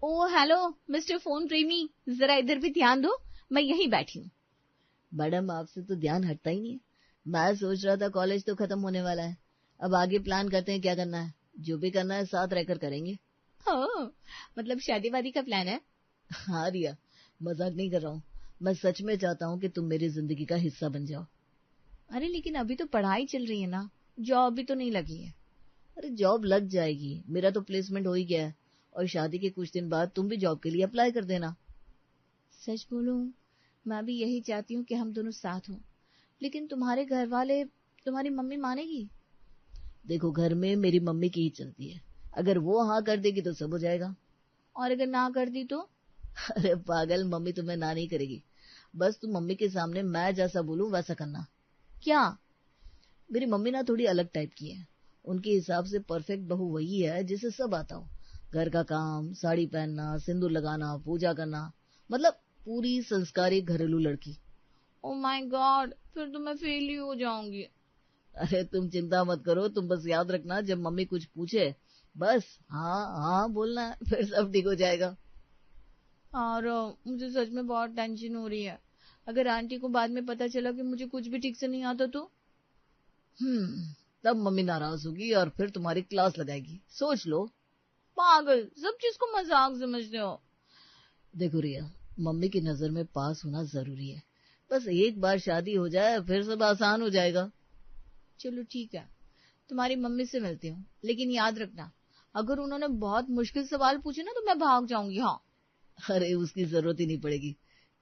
ओ hello mister phone प्रेमी, जरा इधर भी ध्यान दो, मैं यहीं बैठी हूँ। मैडम आपसे तो ध्यान हटता ही नहीं है। मैं सोच रहा था कॉलेज तो खत्म होने वाला है, अब आगे प्लान करते हैं क्या करना है। जो भी करना है साथ रहकर करेंगे। हो, मतलब शादी वादी का प्लान है? हाँ रिया, मजाक नहीं कर रहा हूँ। मैं सच में चाहता हूँ कि तुम मेरी जिंदगी का हिस्सा बन जाओ। अरे लेकिन अभी तो पढ़ाई चल रही है ना, जॉब भी तो नहीं लगी है। अरे जॉब लग जाएगी, मेरा तो प्लेसमेंट हो ही गया है, और शादी के कुछ दिन बाद तुम भी जॉब के लिए अप्लाई कर देना। सच बोलूं, मैं भी यही चाहती हूँ कि हम दोनों साथ हों, लेकिन तुम्हारे घर वाले, तुम्हारी मम्मी मानेगी? देखो घर में मेरी मम्मी की ही चलती है, अगर वो हाँ कर देगी तो सब हो जाएगा। और अगर ना कर दी तो? अरे पागल, मम्मी तुम्हें ना नहीं करेगी। बस तुम मम्मी के सामने मैं जैसा बोलूं वैसा करना। क्या? मेरी मम्मी ना थोड़ी अलग टाइप की है। उनके हिसाब से परफेक्ट बहू वही है जिसे सब आता हो। घर का काम, साड़ी पहनना, सिंदूर लगाना, पूजा करना, मतलब पूरी संस्कारी घरेलू लड़की। ओ माय गॉड, फिर तो मैं फेल ही हो जाऊंगी। अरे तुम चिंता मत करो, तुम बस याद रखना जब मम्मी कुछ पूछे बस हाँ हाँ बोलना है, फिर सब ठीक हो जाएगा। और मुझे सच में बहुत टेंशन हो रही है, अगर आंटी को बाद में पता चला कि मुझे कुछ भी ठीक से नहीं आता तो? तब मम्मी नाराज होगी और फिर तुम्हारी क्लास लगाएगी, सोच लो। पागल, सब चीज को मजाक समझते हो। देखो रिया, मम्मी की नजर में पास होना जरूरी है। बस एक बार शादी हो जाए फिर सब आसान हो जाएगा। चलो ठीक है, तुम्हारी मम्मी से मिलती हूँ, लेकिन याद रखना अगर उन्होंने बहुत मुश्किल सवाल पूछे ना तो मैं भाग जाऊंगी। हाँ। अरे उसकी जरूरत ही नहीं पड़ेगी,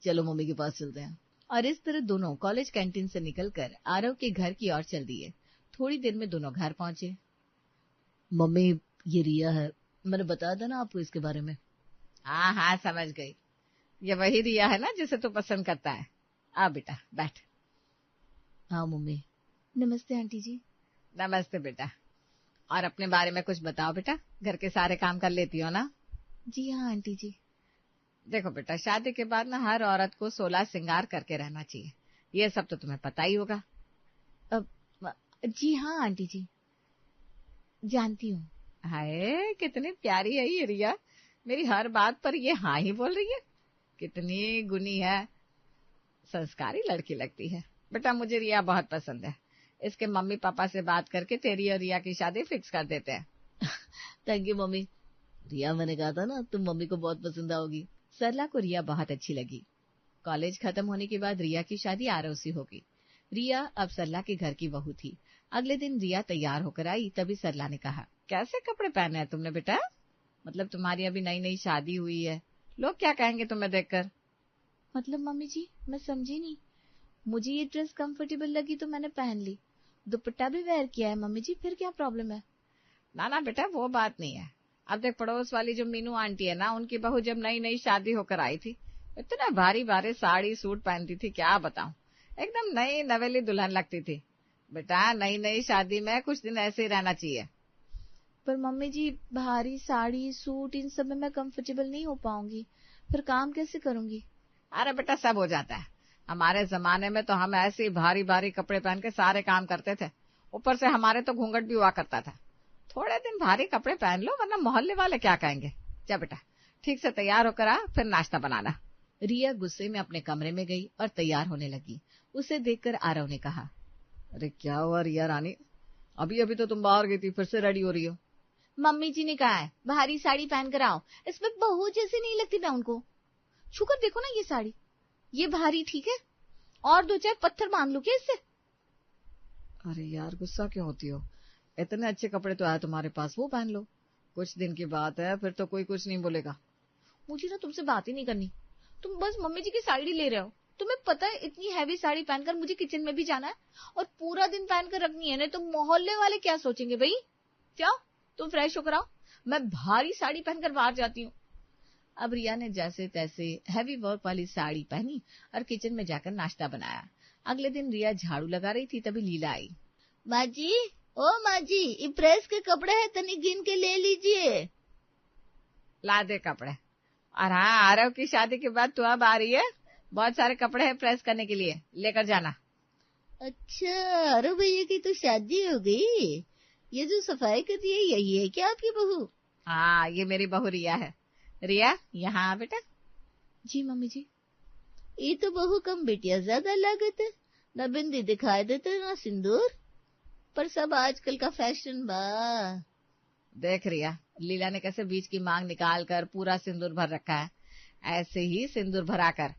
चलो मम्मी के पास चलते हैं। और इस तरह दोनों कॉलेज कैंटीन से निकलकर आरव के घर की ओर चल दिए। थोड़ी देर में दोनों घर पहुंचे। मम्मी, ये रिया है, मैंने बताया था ना आपको इसके बारे में। हाँ हाँ, समझ गई। ये वही रिया है ना जिसे तू पसंद करता है। आ बेटा बैठ। हाँ मम्मी। नमस्ते आंटी जी। नमस्ते बेटा। और अपने बारे में कुछ बताओ बेटा, घर के सारे काम कर लेती हो ना? जी हाँ आंटी जी। देखो बेटा, शादी के बाद ना हर औरत को 16 श्रृंगार करके रहना चाहिए, ये सब तो तुम्हें पता ही होगा। अब जी हाँ आंटी जी, जानती हूँ। हाय कितनी प्यारी है ये रिया, मेरी हर बात पर ये हाँ ही बोल रही है। कितनी गुनी है, संस्कारी लड़की लगती है। बेटा मुझे रिया बहुत पसंद है, इसके मम्मी पापा से बात करके तेरी और रिया की शादी फिक्स कर देते हैं। Thank you mummy. रिया, मैंने कहा था ना तुम मम्मी को बहुत पसंद आओगी। सरला को रिया बहुत अच्छी लगी। कॉलेज खत्म होने के बाद रिया की शादी आरव से हो गई। रिया अब सरला के घर की बहू थी। अगले दिन रिया तैयार होकर आई, तभी सरला ने कहा, कैसे कपड़े पहने हैं तुमने बेटा? मतलब तुम्हारी अभी नई नई शादी हुई है, लोग क्या कहेंगे तुम्हें देखकर? मतलब मम्मी जी, मैं समझी नहीं। मुझे ये ड्रेस कंफर्टेबल लगी तो मैंने पहन ली, दुपट्टा भी वेयर किया है मम्मी जी, फिर क्या प्रॉब्लम है? ना ना बेटा, वो बात नहीं है। अब देख, पड़ोस वाली जो मीनू आंटी है ना, उनकी बहू जब नई नई शादी होकर आई थी, इतना भारी भारी साड़ी सूट पहनती थी, क्या बताऊं, एकदम नई नवेली दुल्हन लगती थी। बेटा नई नई शादी में कुछ दिन ऐसे ही रहना चाहिए। पर मम्मी जी, भारी साड़ी सूट इन सब में मैं कंफर्टेबल नहीं हो पाऊंगी, फिर काम कैसे करूंगी? अरे बेटा, सब हो जाता है। हमारे जमाने में तो हम ऐसे ही भारी भारी कपड़े पहन के सारे काम करते थे, ऊपर से हमारे तो घूंघट भी हुआ करता था। थोड़े दिन भारी कपड़े पहन लो, वरना मोहल्ले वाले क्या कहेंगे। जा बेटा, ठीक से तैयार होकर आ, फिर नाश्ता बनाना। रिया गुस्से में अपने कमरे में गई और तैयार होने लगी। उसे देखकर आरव ने कहा, अरे क्या हुआ रिया रानी, अभी अभी तो तुम बाहर गई थी, फिर से रेडी हो रही हो? मम्मी जी ने कहा है भारी साड़ी पहन कर आओ, इसमें बहू जैसी नहीं लगती मैं उनको। छूकर देखो ना ये साड़ी, ये भारी ठीक है, और दो चार पत्थर बांध लो क्या इससे? अरे यार गुस्सा क्यों होती हो, इतने अच्छे कपड़े तो आए तुम्हारे पास, वो पहन लो। कुछ दिन की बात है, फिर तो कोई कुछ नहीं बोलेगा। मुझे ना तुमसे बात ही नहीं करनी, तुम बस मम्मी जी की साड़ी ले रहे हो। तुम्हें पता है इतनी हैवी साड़ी पहनकर मुझे किचन में भी जाना है, और पूरा दिन पहनकर रखनी है, नहीं तो मोहल्ले वाले क्या सोचेंगे भाई। जाओ तुम फ्रेश होकर आओ, मैं भारी साड़ी पहनकर बाहर जाती हूँ। अब रिया ने जैसे तैसे हैवी वर्क वाली साड़ी पहनी और किचन में जाकर नाश्ता बनाया। अगले दिन रिया झाड़ू लगा रही थी, तभी लीला आई। माँ जी, ओ माँ जी, ये प्रेस के कपड़े हैं, तनी गिन के ले लीजिए। ला दे कपड़े। और हाँ, आरव की शादी के बाद तू अब आ रही है, बहुत सारे कपड़े हैं प्रेस करने के लिए, लेकर जाना। अच्छा, अरे भैया की तो शादी हो गई, ये जो सफाई करती है यही है क्या आपकी बहू? हाँ, ये मेरी बहू रिया है। रिया यहाँ आ बेटा। जी मम्मी जी। ये तो बहू कम बिटिया ज्यादा लागत है, न बिंदी दिखाई देते न सिंदूर, पर सब आजकल का फैशन बा। देख रिया, लीला ने कैसे बीच की मांग निकाल कर पूरा सिंदूर भर रखा है, ऐसे ही सिंदूर भरा कर।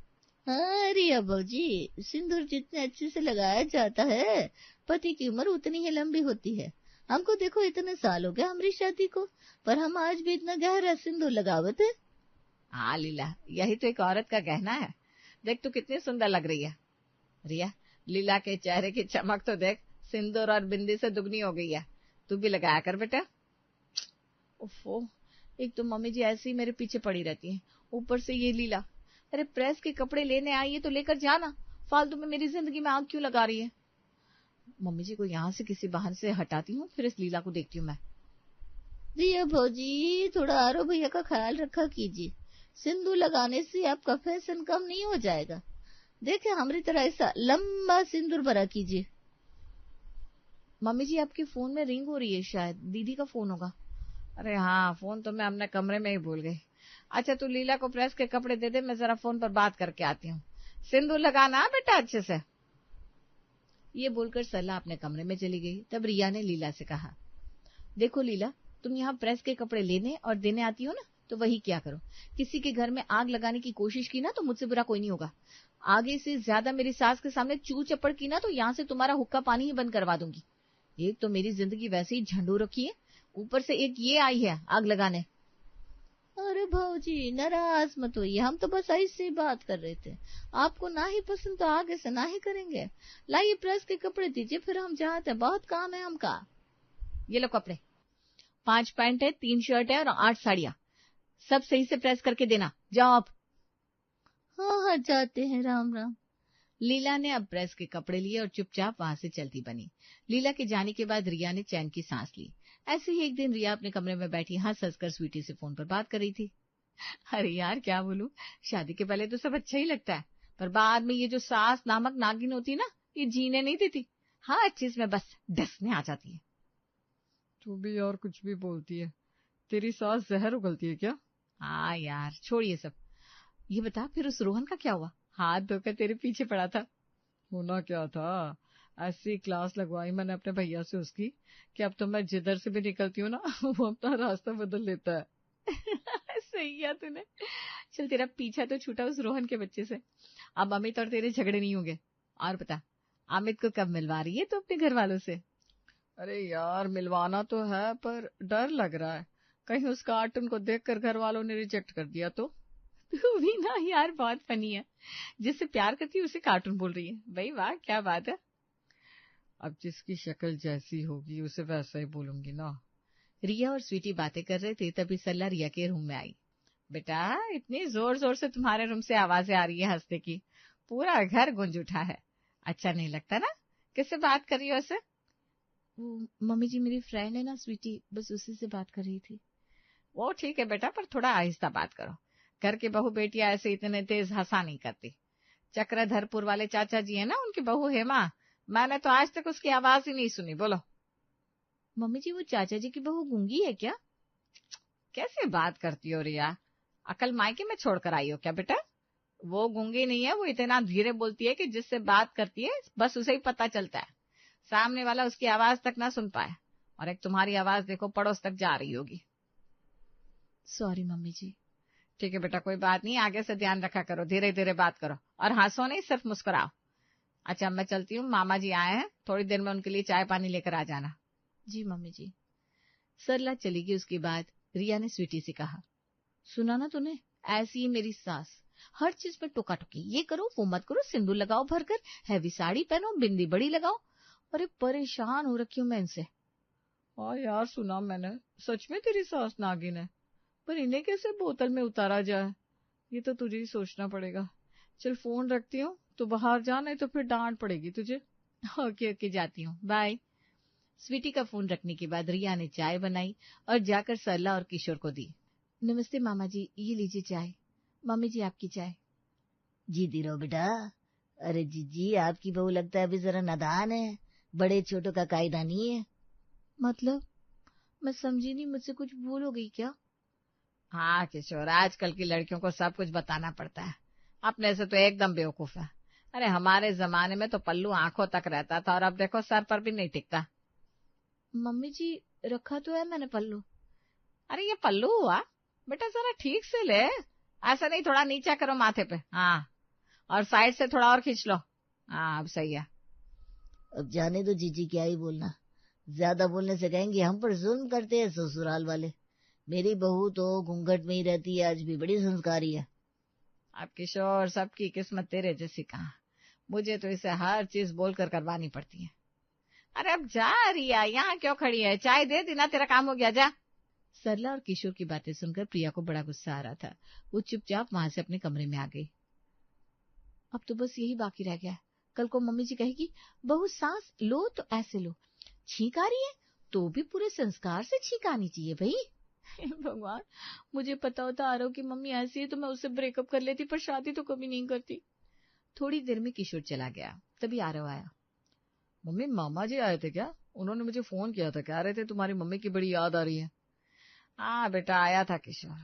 हाँ रिया जी, सिंदूर जितने अच्छे से लगाया जाता है, पति की उम्र उतनी ही लंबी होती है। हमको देखो इतने साल हो गए हमारी शादी को, पर हम आज भी इतना गहरा सिंदूर लगावत है। हाँ लीला, यही तो एक औरत का गहना है। देख तू कितनी सुंदर लग रही है। रिया, लीला के चेहरे की चमक तो देख, सिंदूर और बिंदी से दुगनी हो गई है। तू भी लगाया कर बेटा। ओफो, एक तो मम्मी जी ऐसे ही मेरे पीछे पड़ी रहती हैं, ऊपर से ये लीला। अरे प्रेस के कपड़े लेने आई है तो लेकर जाना, फालतू में मेरी जिंदगी में आग क्यों लगा रही है। मम्मी जी को यहाँ से किसी बहाने से हटाती हूँ, फिर इस लीला को देखती हूँ मैं। रिया भौजी, थोड़ा आरो भैया का ख्याल रखा कीजिए, सिंदूर लगाने से आपका फैशन कम नहीं हो जाएगा। देखे हमारी तरह ऐसा लंबा सिंदूर भरा कीजिए। मम्मी जी आपके फोन में रिंग हो रही है, शायद दीदी का फोन होगा। अरे हाँ, फोन तो मैं अपने कमरे में ही भूल गई। अच्छा तू लीला को प्रेस के कपड़े दे दे, मैं जरा फोन पर बात करके आती हूँ। सिंदूर लगाना बेटा अच्छे से। ये बोलकर सरला अपने कमरे में चली गई। तब रिया ने लीला से कहा, देखो लीला, तुम यहाँ प्रेस के कपड़े लेने और देने आती हो ना, तो वही क्या करो। किसी के घर में आग लगाने की कोशिश की ना तो मुझसे बुरा कोई नहीं होगा। आगे से ज्यादा मेरी सास के सामने चू चप्पड़ की ना तो यहाँ से तुम्हारा हुक्का पानी ही बंद करवा दूंगी। एक तो मेरी जिंदगी वैसे ही झंडू रखी है, ऊपर से एक ये आई है आग लगाने। अरे भाऊजी नाराज मत होइए, हम तो बस ऐसे ही बात कर रहे थे। आपको ना ही पसंद तो आगे से ना ही करेंगे। लाइए प्रेस के कपड़े दीजिए, फिर हम जाते हैं, बहुत काम है हमका। ये लो कपड़े, 5 पैंट है, 3 शर्ट है और 8 साड़ियां, सब सही से प्रेस करके देना। जाओ अब। हाँ हाँ जाते हैं, राम राम। लीला ने अब प्रेस के कपड़े लिए और चुपचाप वहां से चलती बनी। लीला के जाने के बाद रिया ने चैन की सांस ली। ऐसे ही एक दिन रिया अपने कमरे में बैठी हंस हंस कर स्वीटी से फोन पर बात कर रही थी। अरे यार क्या बोलूं, शादी के पहले तो सब अच्छा ही लगता है, पर बाद में ये जो सास नामक नागिन होती ना, ये जीने नहीं देती। हर चीज में बस डसने आ जाती है। तू भी और कुछ भी बोलती है, तेरी सास जहर उगलती है क्या? हाँ यार छोड़ ये सब। ये बता फिर उस रोहन का क्या हुआ, हाथ धोकर तेरे पीछे पड़ा था। होना क्या था, ऐसी क्लास लगवाई मैंने अपने भैया से उसकी कि अब तो मैं जिधर से भी निकलती हूँ ना वो अपना रास्ता बदल लेता है। सही किया तूने। चल तेरा पीछा तो छूटा उस रोहन के बच्चे से, अब अमित और तेरे झगड़े नहीं होंगे। और बता, अमित को कब मिलवा रही है तू अपने घर वालों से? अरे यार मिलवाना तो है, पर डर लग रहा है कहीं उस कार्टून को देखकर घर वालों ने रिजेक्ट कर दिया तो। तू भी ना यार बहुत फनी है, जिससे प्यार करती है उसे कार्टून बोल रही है। भाई वाह क्या बात है। अब जिसकी शक्ल जैसी होगी उसे वैसा ही बोलूंगी ना। रिया और स्वीटी बातें कर रहे थे, तभी सरला रिया के रूम में आई। बेटा इतनी जोर जोर से तुम्हारे रूम से आवाजें आ रही है हंसने की, पूरा घर गूंज उठा है। अच्छा नहीं लगता ना? किससे बात कर रही हो ऐसे? वो मम्मी जी मेरी फ्रेंड है ना स्वीटी, बस उसी से बात कर रही थी। वो ठीक है बेटा, पर थोड़ा आहिस्ता बात करो। घर की बहू बेटियां ऐसे इतने तेज हंसा नहीं करती। चक्रधरपुर वाले चाचा जी है ना, उनकी बहू हेमा, मैंने तो आज तक उसकी आवाज ही नहीं सुनी। बोलो। मम्मी जी वो चाचा जी की बहू गूंगी है क्या? कैसे बात करती हो रिया, अकल मायके में छोड़कर आई हो क्या बेटा? वो गूंगी नहीं है, वो इतना धीरे बोलती है कि जिससे बात करती है बस उसे ही पता चलता है, सामने वाला उसकी आवाज तक ना सुन पाए। और एक तुम्हारी आवाज देखो पड़ोस तक जा रही होगी। सॉरी मम्मी जी। ठीक है बेटा, कोई बात नहीं, आगे से ध्यान रखा करो, धीरे धीरे बात करो और हंसो नहीं, सिर्फ मुस्कुराओ। अच्छा मैं चलती हूँ, मामा जी आए हैं, थोड़ी देर में उनके लिए चाय पानी लेकर आ जाना। जी मम्मी जी। सरला चली गई। उसके बाद रिया ने स्वीटी से कहा, सुना ना तूने, ऐसी ही मेरी सास, हर चीज में टोका टोकी, ये करो वो मत करो, सिंदूर लगाओ भरकर, हैवी साड़ी पहनो, बिंदी बड़ी लगाओ। अरे परेशान हो रखी हूँ मैं इनसे। हाँ यार सुना मैंने, सच में तेरी सास नागिन है, पर इन्हें कैसे बोतल में उतारा जाए ये तो तुझे ही सोचना पड़ेगा। चल फोन रखती हूँ, तो बाहर जा, नहीं तो फिर डांट पड़ेगी तुझे। ओके ओके जाती हूँ, बाय। स्वीटी का फोन रखने के बाद रिया ने चाय बनाई और जाकर सरला और किशोर को दी। नमस्ते मामा जी, ये लीजिए चाय। मम्मी जी आपकी चाय। जीती रहो बेटा। अरे जीजी आपकी बहू लगता है अभी जरा नादान है, बड़े छोटों का कायदा नहीं है। मतलब मैं समझी नहीं, मुझसे कुछ भूल हो गई क्या? हाँ किशोर, आजकल की लड़कियों को सब कुछ बताना पड़ता है, अपने से तो एकदम बेवकूफ है। अरे हमारे जमाने में तो पल्लू आंखों तक रहता था और अब देखो सर पर भी नहीं टिकता। मम्मी जी रखा तो है मैंने पल्लू। अरे ये पल्लू हुआ बेटा, जरा ठीक से ले, ऐसा नहीं, थोड़ा नीचा करो माथे पे, हाँ, और साइड से थोड़ा और खींच लो, हाँ अब सही है। अब जाने दो जीजी, क्या ही बोलना, ज्यादा बोलने से कहेंगे हम पर जुल्म करते हैं ससुराल वाले। मेरी बहू तो घूंघट में ही रहती है, आज भी बड़ी संस्कारी है। अब किशोर, सबकी किस्मत तेरे जैसी कहाँ, मुझे तो इसे हर चीज बोलकर करवानी पड़ती है। अरे अब जा रिया, यहाँ क्यों खड़ी है, चाय दे देना, तेरा काम हो गया, जा। सरला और किशोर की बातें सुनकर प्रिया को बड़ा गुस्सा आ रहा था। वो चुपचाप वहां से अपने कमरे में आ गई। अब तो बस यही बाकी रह गया है, कल को मम्मी जी कहेगी बहू सांस लो तो ऐसे लो, छींक आ रही है तो भी पूरे संस्कार से छींक आनी चाहिए भाई। भगवान, मुझे पता होता आरव की मम्मी ऐसी है तो मैं उससे ब्रेकअप कर लेती, पर शादी तो कभी नहीं करती। थोड़ी देर में किशोर चला गया, तभी आरव आया। मम्मी, मामा जी आए थे क्या? उन्होंने मुझे फोन किया था, कह रहे थे तुम्हारी मम्मी की बड़ी याद आ रही है। हाँ बेटा, आया था किशोर।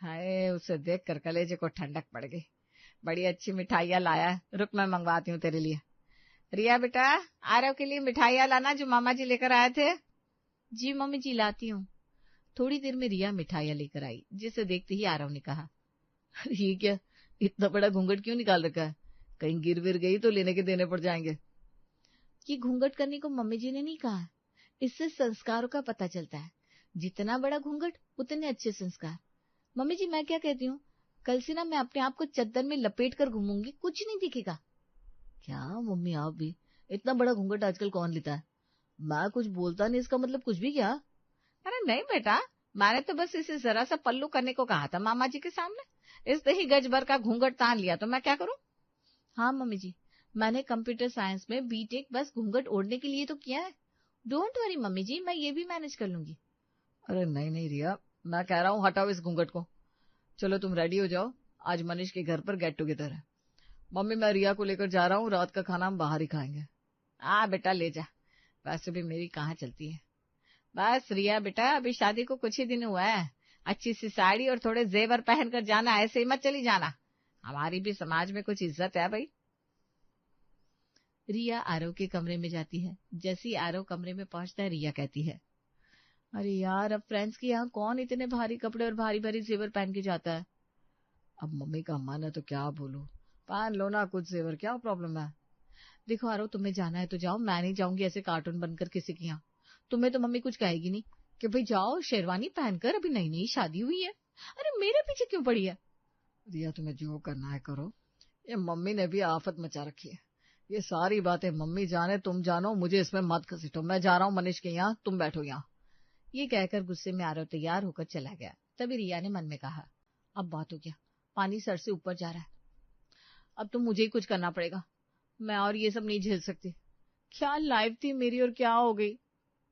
हाय, उसे देख कर कलेजे को ठंडक पड़ गई। बड़ी अच्छी मिठाइयाँ लाया है, रुक मैं मंगवाती हूँ तेरे लिए। रिया बेटा, आरव के लिए मिठाइयाँ लाना जो मामा जी लेकर आए थे। जी मम्मी जी लाती हूँ। थोड़ी देर में रिया मिठाइयाँ लेकर आई, जिसे देखते ही आरव ने कहा, ये क्या, इतना बड़ा घूंघट क्यों निकाल रखा है? कहीं गिर विर गई तो लेने के देने पड़ जाएंगे। ये घूंघट करने को मम्मी जी ने नहीं कहा, इससे संस्कारों का पता चलता है। जितना बड़ा घूंघट उतने अच्छे संस्कार। मम्मी जी मैं क्या कहती हूँ, कल से ना मैं अपने आप को चद्दर में लपेट कर घूमूंगी, कुछ नहीं दिखेगा। क्या मम्मी, आप भी? इतना बड़ा घूंघट आजकल कौन लेता है? मैं कुछ बोलता नहीं, इसका मतलब कुछ भी क्या? अरे नहीं बेटा, मैंने तो बस इसे जरा सा पल्लू करने को कहा था मामा जी के सामने। इस दही गज भर का घूंघट तान लिया तो मैं क्या करूं? हाँ मम्मी जी, मैंने कंप्यूटर साइंस में बीटेक बस घूंघट ओढ़ने के लिए तो किया है। डोंट वरी मम्मी जी, मैं ये भी मैनेज कर लूंगी। अरे नहीं नहीं रिया, मैं कह रहा हूँ हटाओ इस घूंघट को। चलो तुम रेडी हो जाओ, आज मनीष के घर पर गेट टुगेदर है। मम्मी, मैं रिया को लेकर जा रहा हूँ, रात का खाना हम बाहर ही खाएंगे। हाँ बेटा ले जा, वैसे भी मेरी कहाँ चलती है। बस रिया बेटा, अभी शादी को कुछ ही दिन हुआ है, अच्छी सी साड़ी और थोड़े जेवर पहनकर जाना, ऐसे ही मत चली जाना, हमारी भी समाज में कुछ इज्जत है भाई। रिया आरव के कमरे में जाती है। जैसे ही आरव कमरे में पहुंचता है, रिया कहती है, अरे यार, अब फ्रेंड्स के यहाँ कौन इतने भारी कपड़े और भारी भारी जेवर पहन के जाता है। अब मम्मी का मन है तो क्या बोलूं, पहन लो ना कुछ जेवर, क्या प्रॉब्लम है? देखो आरव, तुम्हें जाना है तो जाओ, मैं नहीं जाऊंगी ऐसे कार्टून बनकर किसी के यहाँ। तुम्हें तो मम्मी कुछ कहेगी नहीं कि भाई जाओ शेरवानी पहनकर, अभी नई नई शादी हुई है। अरे मेरे पीछे क्यों पड़ी है? रिया, तुम्हें जो करना है करो, ये मम्मी ने भी आफत मचा रखी है। ये सारी बातें मम्मी जाने तुम जानो, मुझे इसमें मत घसीटो। मैं जा रहा हूँ मनीष के यहाँ, तुम बैठो यहाँ। ये कहकर गुस्से में आरव तैयार होकर चला गया। तभी रिया ने मन में कहा, अब बात हो गया, पानी सर से ऊपर जा रहा है, अब तो मुझे ही कुछ करना पड़ेगा। मैं और ये सब नहीं झेल सकती। क्या लाइफ थी मेरी और क्या हो गई।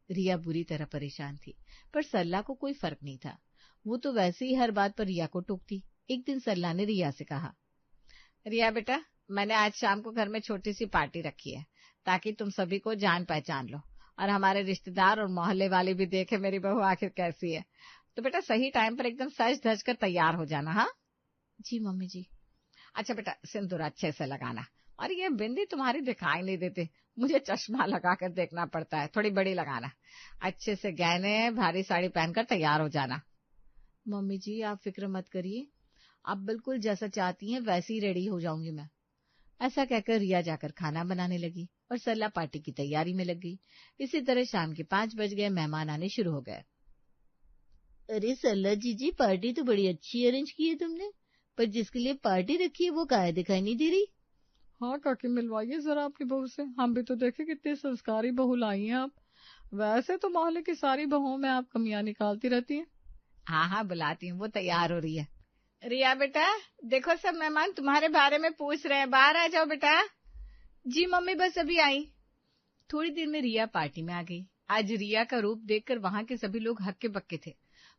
रिया बुरी तरह परेशान थी, पर सरला को कोई फर्क नहीं था। वो तो वैसे ही हर बात पर रिया को टोकती। एक दिन सरला ने रिया से कहा, रिया बेटा, मैंने आज शाम को घर में छोटी सी पार्टी रखी है, ताकि तुम सभी को जान पहचान लो और हमारे रिश्तेदार और मोहल्ले वाले भी देखे मेरी बहू आखिर कैसी है। तो बेटा सही टाइम पर एकदम सज धज कर तैयार हो जाना। हाँ जी मम्मी जी। अच्छा बेटा, सिंदूर अच्छे से लगाना, और ये बिंदी तुम्हारी दिखाई नहीं देती, मुझे चश्मा लगा कर देखना पड़ता है, थोड़ी बड़ी लगाना। अच्छे से गहने भारी साड़ी पहनकर तैयार हो जाना। मम्मी जी आप फिक्र मत करिए, आप बिल्कुल जैसा चाहती हैं वैसे ही रेडी हो जाऊंगी मैं। ऐसा कहकर रिया जाकर खाना बनाने लगी और सरला पार्टी की तैयारी में लग गई। इसी तरह शाम के 5 बज गए, मेहमान आने शुरू हो गए। अरे सरला जीजी, पार्टी तो बड़ी अच्छी अरेंज की है तुमने, पर जिसके लिए पार्टी रखी है वो काहे दिखाई नहीं दे रही। हाँ काकी, मिलवाइए जरा अपनी बहू से, हम भी तो देखे कितनी संस्कारी बहू लाई हैं आप। वैसे तो मोहल्ले की सारी बहुओं में आप कमियां निकालती रहती हैं। हाँ हाँ बुलाती हूँ, वो तैयार हो रही है। रिया बेटा, देखो सब मेहमान तुम्हारे बारे में पूछ रहे हैं, बाहर आ जाओ बेटा। जी मम्मी, बस अभी आई। थोड़ी देर में रिया पार्टी में आ गई। आज रिया का रूप देखकर वहां के सभी लोग हक्के बक्के थे।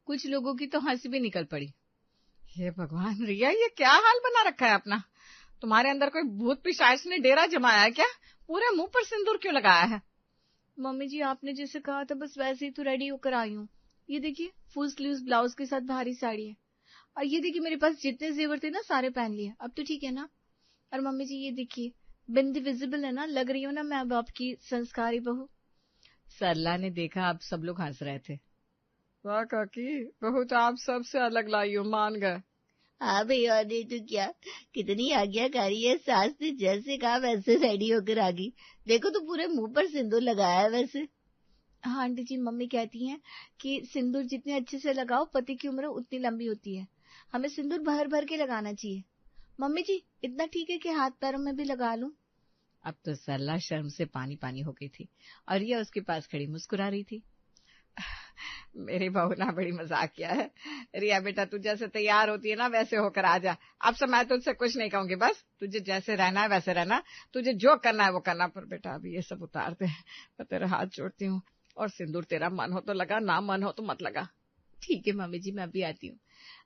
कुछ लोगों की तो हंसी भी निकल पड़ी। हे भगवान रिया, ये क्या हाल बना रखा है अपना, तुम्हारे अंदर कोई भूत पिशाच ने डेरा जमाया है क्या? पूरे मुंह पर सिंदूर क्यों लगाया है? मम्मी जी आपने जैसे कहा था बस वैसे ही तो रेडी होकर आई हूँ। ये देखिए, फुल स्लीव्स ब्लाउज के साथ भारी साड़ी है। और ये देखिए मेरे पास जितने जेवर थे ना सारे पहन लिए, अब तो ठीक है ना। और मम्मी जी ये देखिए बिंदी विजिबल है ना, लग रही हूँ ना मैं अब आपकी संस्कारी बहू। सरला ने देखा अब सब लोग हंस रहे थे। वाह काकी, बहू तो आप सबसे अलग लाई हो, मान गए। हाँ भाई, और नहीं तो क्या, कितनी आज्ञाकारी है, सास ने जैसे कहा वैसे रेडी होकर आ गई। देखो तो पूरे मुंह पर सिंदूर लगाया है वैसे। हाँ आंटी जी, मम्मी कहती हैं कि सिंदूर जितने अच्छे से लगाओ पति की उम्र उतनी लंबी होती है, हमें सिंदूर भर भर के लगाना चाहिए। मम्मी जी इतना ठीक है कि हाथ पैरों में भी लगा लूं? अब तो सरला शर्म से पानी पानी हो गई थी और रिया उसके पास खड़ी मुस्कुरा रही थी। मेरी बहू ना बड़ी मजाक किया है। रिया बेटा तू जैसे तैयार होती है ना वैसे होकर आ जा। अब से मैं तुझसे कुछ नहीं कहूंगी, बस तुझे जैसे रहना है वैसे रहना, तुझे जो करना है वो करना। पर बेटा अभी ये सब उतार दे, मैं तेरे हाथ जोड़ती हूँ। और सिंदूर तेरा मन हो तो लगा, ना मन हो तो मत लगा। ठीक है मम्मी जी, मैं अभी आती हूँ।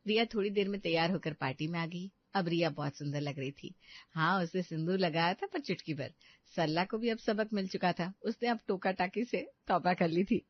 रिया थोड़ी देर में तैयार होकर पार्टी में आ गई। अब रिया बहुत सुंदर लग रही थी। हाँ, उसने सिंदूर लगाया था पर चुटकी भर। सरला को भी अब सबक मिल चुका था, उसने अब टोका टाकी से तौबा कर ली थी।